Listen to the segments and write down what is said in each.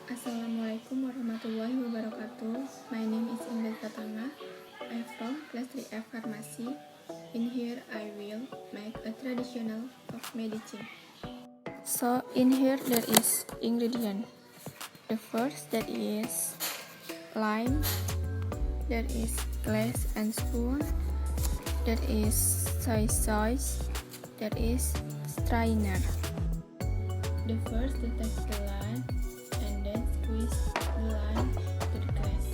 Assalamualaikum warahmatullahi wabarakatuh. My name is Indah Katanga. I'm from class 3F Pharmacy. In here I will make a traditional of medicine. So in here there is ingredient. The first that is lime. There is glass and spoon. There is soy sauce. There is strainer. The first to take the lime and then squeeze the lime to the glass.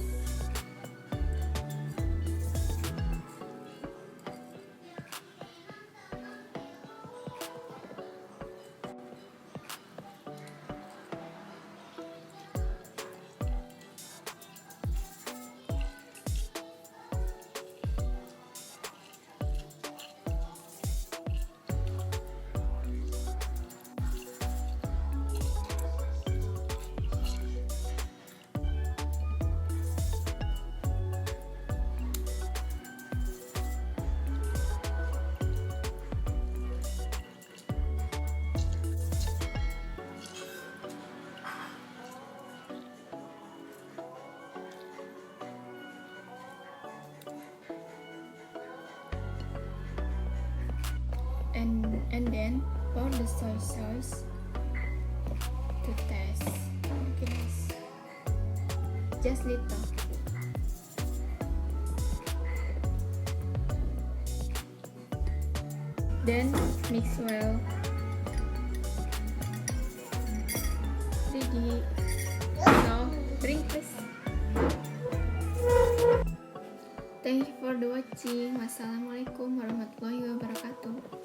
And then pour the soy sauce to taste. Okay, just little. Then mix well. Ready. Now drink please. Thank you for the watching. Wassalamualaikum warahmatullahi wabarakatuh.